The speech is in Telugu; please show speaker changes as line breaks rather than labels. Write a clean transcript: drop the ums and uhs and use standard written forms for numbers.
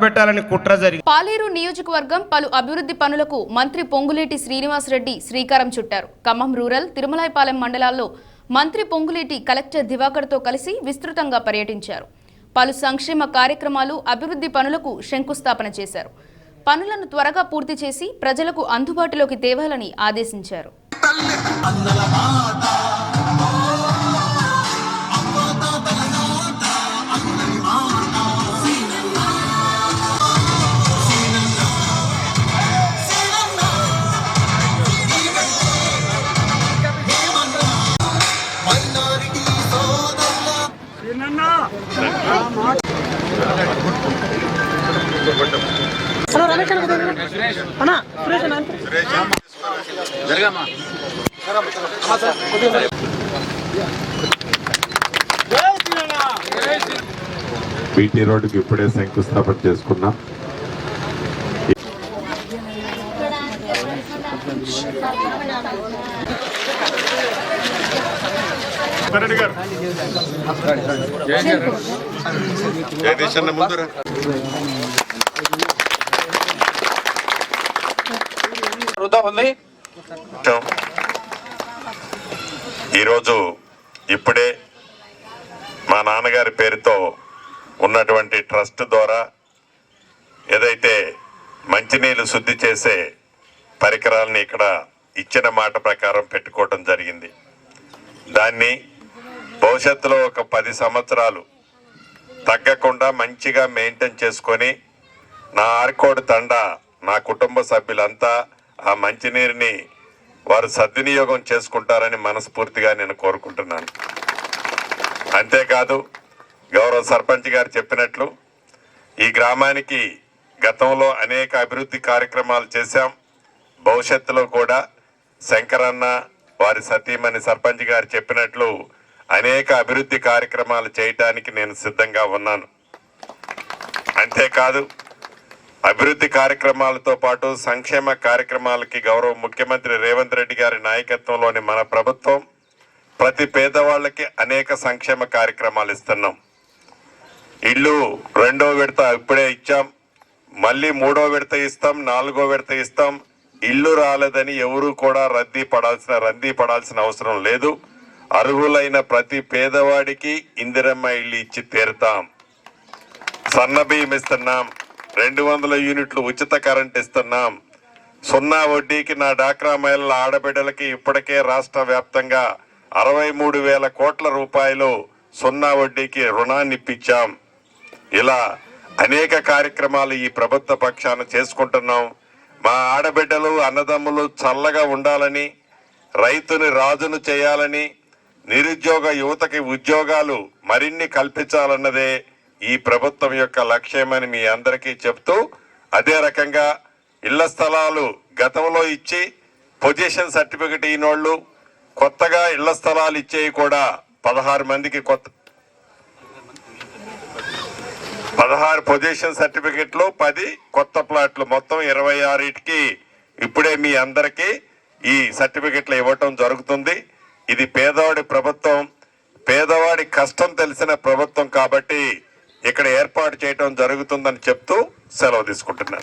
పెట్టాలని కుట్ర జరిగింది.
పాలేరు నియోజకవర్గం పలు అభివృద్ధి పనులకు మంత్రి పొంగులేటి శ్రీనివాసరెడ్డి శ్రీకారం చుట్టారు. ఖమ్మం రూరల్, తిరుమలాయపాలెం మండలాల్లో మంత్రి పొంగులేటి కలెక్టర్ దివాకర్తో కలిసి విస్తృతంగా పర్యటించారు. పలు సంక్షేమ కార్యక్రమాలు, అభివృద్ధి పనులకు శంకుస్థాపన చేశారు. పనులను త్వరగా పూర్తి చేసి ప్రజలకు అందుబాటులోకి తేవాలని ఆదేశించారు.
బీటీ రోడ్డుకి ఇప్పుడే శంకుస్థాపన చేసుకున్నాం. ఈరోజు ఇప్పుడే మా నాన్నగారి పేరుతో ఉన్నటువంటి ట్రస్ట్ ద్వారా ఏదైతే మంచినీళ్ళు శుద్ధి చేసే పరికరాలని ఇక్కడ ఇచ్చిన మాట ప్రకారం పెట్టుకోవటం జరిగింది. దాన్ని భవిష్యత్తులో ఒక 10 సంవత్సరాలు తగ్గకుండా మంచిగా మెయింటైన్ చేసుకొని నా ఆర్కోడ్ తండా, నా కుటుంబ సభ్యులంతా ఆ మంచినీరుని వారు సద్వినియోగం చేసుకుంటారని మనస్ఫూర్తిగా నేను కోరుకుంటున్నాను. అంతేకాదు, గౌరవ సర్పంచ్ గారు చెప్పినట్లు ఈ గ్రామానికి గతంలో అనేక అభివృద్ధి కార్యక్రమాలు చేశాం. భవిష్యత్తులో కూడా శంకరన్న, వారి సతీమణి సర్పంచ్ గారు చెప్పినట్లు అనేక అభివృద్ధి కార్యక్రమాలు చేయటానికి నేను సిద్ధంగా ఉన్నాను. అంతేకాదు, అభివృద్ధి కార్యక్రమాలతో పాటు సంక్షేమ కార్యక్రమాలకి గౌరవ ముఖ్యమంత్రి రేవంత్ రెడ్డి గారి నాయకత్వంలోని మన ప్రభుత్వం ప్రతి పేదవాళ్ళకి అనేక సంక్షేమ కార్యక్రమాలు ఇస్తున్నాం. ఇల్లు 2వ విడత ఇప్పుడే ఇచ్చాం, మళ్ళీ 3వ విడత ఇస్తాం, 4వ విడత ఇస్తాం. ఇల్లు రాలేదని ఎవరు కూడా రంది పడాల్సిన అవసరం లేదు. అర్హులైన ప్రతి పేదవాడికి ఇందిరమ్మ ఇల్లు ఇచ్చి తీరుతాం. సన్న బియ్యం ఇస్తున్నాం, 200 యూనిట్లు ఉచిత కరెంట్ ఇస్తున్నాం. 0 వడ్డీకి నా డాక్రా మహిళల ఆడబిడ్డలకి ఇప్పటికే రాష్ట్ర వ్యాప్తంగా 63,000 కోట్ల రూపాయలు 0 వడ్డీకి రుణాన్ని ఇప్పించాం. ఇలా అనేక కార్యక్రమాలు ఈ ప్రభుత్వ పక్షాన చేసుకుంటున్నాం. మా ఆడబిడ్డలు, అన్నదమ్ములు చల్లగా ఉండాలని, రైతుని రాజును చేయాలని, నిరుద్యోగ యువతకి ఉద్యోగాలు మరిన్ని కల్పించాలన్నదే ఈ ప్రభుత్వం యొక్క లక్ష్యమని మీ అందరికీ చెప్తూ, అదే రకంగా ఇళ్ల స్థలాలు గతంలో ఇచ్చి పొజిషన్ సర్టిఫికెట్ ఈనోళ్ళు కొత్తగా ఇళ్ల స్థలాలు ఇచ్చేవి కూడా 16 మందికి 16 పొజిషన్ సర్టిఫికెట్లు, 10 కొత్త ప్లాట్లు, మొత్తం 26కి ఇప్పుడే మీ అందరికీ ఈ సర్టిఫికెట్లు ఇవ్వటం జరుగుతుంది. ఇది పేదవాడి ప్రభుత్వం, పేదవాడి కష్టం తెలిసిన ప్రభుత్వం కాబట్టి ఇక్కడ ఏర్పాటు చేయటం జరుగుతుందని చెప్తూ సెలవు తీసుకుంటున్నాను.